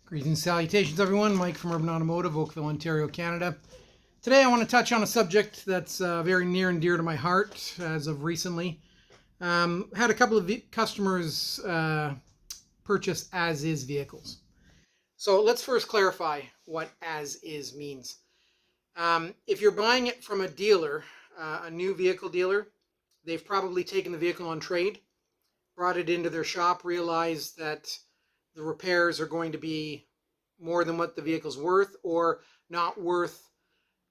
Greetings and salutations, everyone. Mike from Urban Automotive, Oakville, Ontario, Canada. Today I want to touch on a subject that's very near and dear to my heart as of recently. Had a couple of customers purchase as-is vehicles. So let's first clarify what as-is means. If you're buying it from a dealer, a new vehicle dealer, they've probably taken the vehicle on trade, brought it into their shop, realized that the repairs are going to be more than what the vehicle's worth or not worth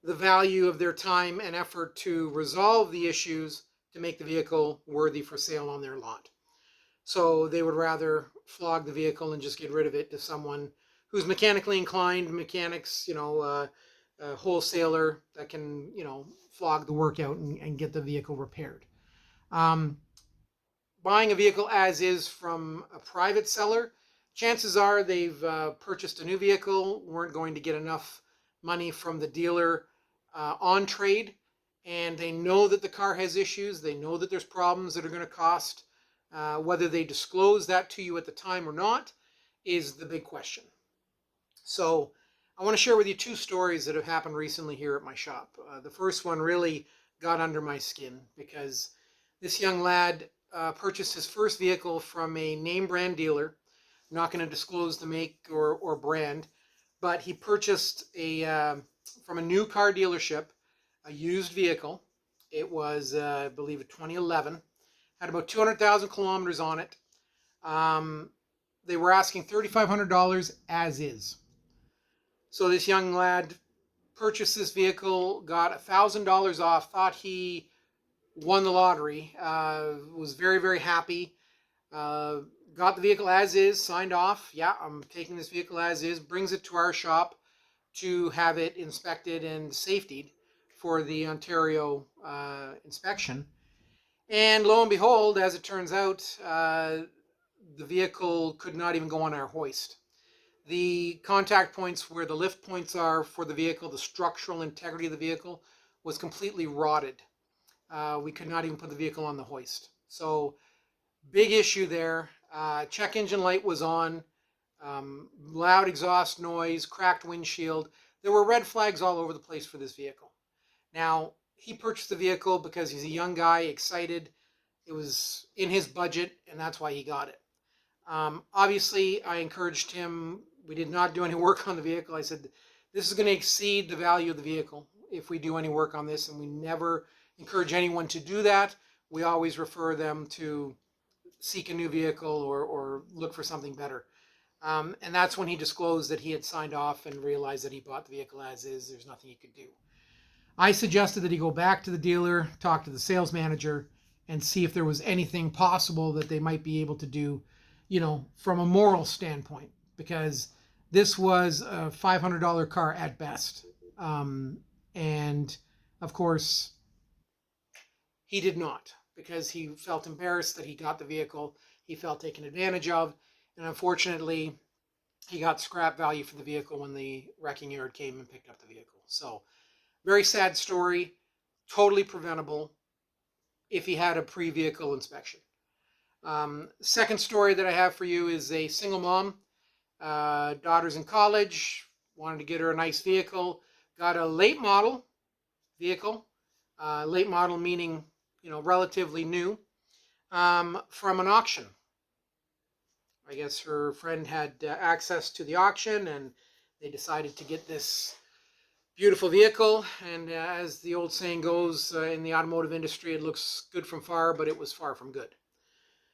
the value of their time and effort to resolve the issues to make the vehicle worthy for sale on their lot. So they would rather flog the vehicle and just get rid of it to someone who's mechanically inclined, mechanics, a wholesaler that can, flog the work out and get the vehicle repaired. Buying a vehicle as is from a private seller, chances are they've purchased a new vehicle, weren't going to get enough money from the dealer on trade, and they know that the car has issues, they know that there's problems that are going to cost. Whether they disclose that to you at the time or not is the big question. So I want to share with you two stories that have happened recently here at my shop. The first one really got under my skin because this young lad purchased his first vehicle from a name brand dealer. I'm not going to disclose the make or brand, but he purchased from a new car dealership a used vehicle. It was, I believe, a 2011. Had about 200,000 kilometers on it. They were asking $3,500 as is. So this young lad purchased this vehicle, got $1,000 off, thought he won the lottery, was very, very happy, got the vehicle as is, signed off. Yeah, I'm taking this vehicle as is, brings it to our shop to have it inspected and safetied for the Ontario inspection. And lo and behold, as it turns out, the vehicle could not even go on our hoist. The contact points where the lift points are for the vehicle, the structural integrity of the vehicle was completely rotted. We could not even put the vehicle on the hoist. So big issue there. Check engine light was on, loud exhaust noise, cracked windshield. There were red flags all over the place for this vehicle. Now, he purchased the vehicle because he's a young guy, excited. It was in his budget, and that's why he got it. Obviously, I encouraged him. We did not do any work on the vehicle. I said, this is going to exceed the value of the vehicle if we do any work on this, and we never encourage anyone to do that. We always refer them to seek a new vehicle or look for something better. And that's when he disclosed that he had signed off and realized that he bought the vehicle as is. There's nothing he could do. I suggested that he go back to the dealer, talk to the sales manager, and see if there was anything possible that they might be able to do, from a moral standpoint, because this was a $500 car at best. And of course, he did not, because he felt embarrassed that he got the vehicle. He felt taken advantage of, and unfortunately, he got scrap value for the vehicle when the wrecking yard came and picked up the vehicle. So, very sad story, totally preventable if he had a pre-vehicle inspection. Second story that I have for you is a single mom, daughter's in college, wanted to get her a nice vehicle, got a late model vehicle, late model meaning, relatively new, from an auction. I guess her friend had access to the auction and they decided to get this beautiful vehicle. And as the old saying goes in the automotive industry, it looks good from far, but it was far from good.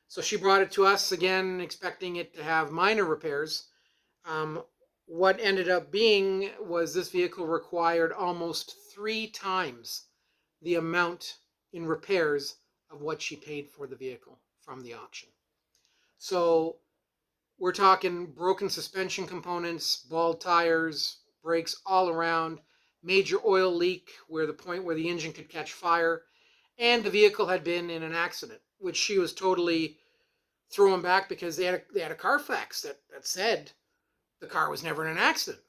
So she brought it to us again, expecting it to have minor repairs. What ended up being was this vehicle required almost 3 times the amount in repairs of what she paid for the vehicle from the auction. So we're talking broken suspension components, bald tires, brakes all around, major oil leak where the point where the engine could catch fire, and the vehicle had been in an accident, which she was totally throwing back because they had a Carfax that said the car was never in an accident.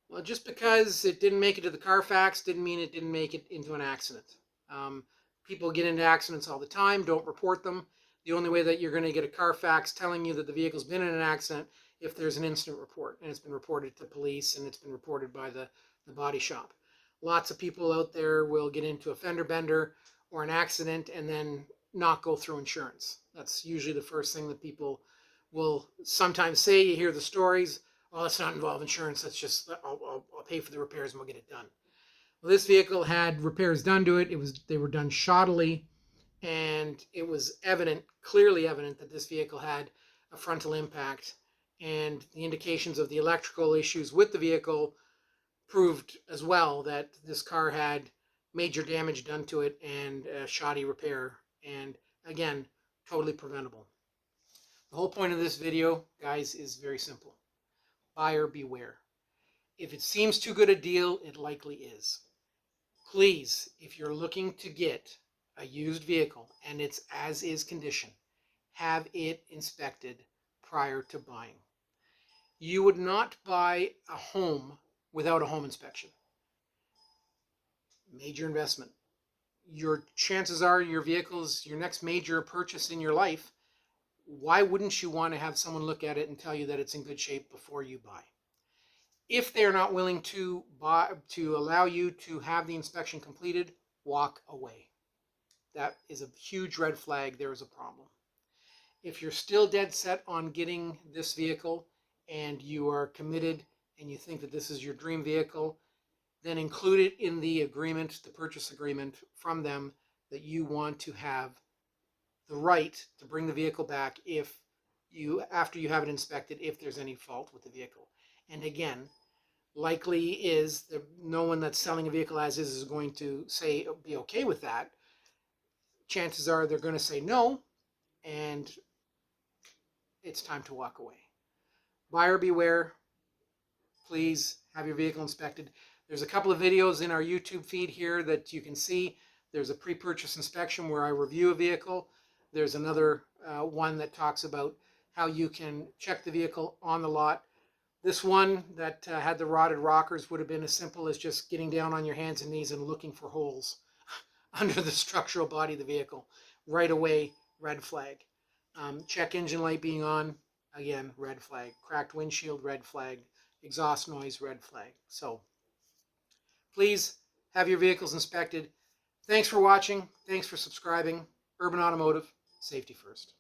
Well, just because it didn't make it to the Carfax didn't mean it didn't make it into an accident. People get into accidents all the time, don't report them. The only way that you're going to get a Carfax telling you that the vehicle's been in an accident if there's an incident report and it's been reported to police and it's been reported by the body shop. Lots of people out there will get into a fender bender or an accident and then not go through insurance. That's usually the first thing that people will sometimes say. You hear the stories, oh, let's not involve insurance. Let's just, I'll pay for the repairs and we'll get it done. Well, this vehicle had repairs done to it. They were done shoddily, and it was evident, clearly evident, that this vehicle had a frontal impact, and the indications of the electrical issues with the vehicle proved as well that this car had major damage done to it and a shoddy repair, and again, totally preventable. The whole point of this video, guys, is very simple. Buyer beware. If it seems too good a deal, it likely is. Please, if you're looking to get a used vehicle and it's as is condition, have it inspected prior to buying. You would not buy a home without a home inspection. Major investment. Your chances are your vehicle's your next major purchase in your life. Why wouldn't you want to have someone look at it and tell you that it's in good shape before you buy? If they're not willing to allow you to have the inspection completed, walk away. That is a huge red flag. There is a problem. If you're still dead set on getting this vehicle and you are committed and you think that this is your dream vehicle, then include it in the agreement, the purchase agreement from them, that you want to have the right to bring the vehicle back after you have it inspected, if there's any fault with the vehicle. And again, likely is that no one that's selling a vehicle as is going to say be okay with that. Chances are they're going to say no, and it's time to walk away. Buyer beware. Please have your vehicle inspected. There's a couple of videos in our YouTube feed here that you can see. There's a pre-purchase inspection where I review a vehicle. There's another one that talks about how you can check the vehicle on the lot. This one that had the rotted rockers would have been as simple as just getting down on your hands and knees and looking for holes under the structural body of the vehicle. Right away, red flag. Check engine light being on, again, red flag. Cracked windshield, red flag. Exhaust noise, red flag. So please have your vehicles inspected. Thanks for watching. Thanks for subscribing. Urban Automotive, safety first.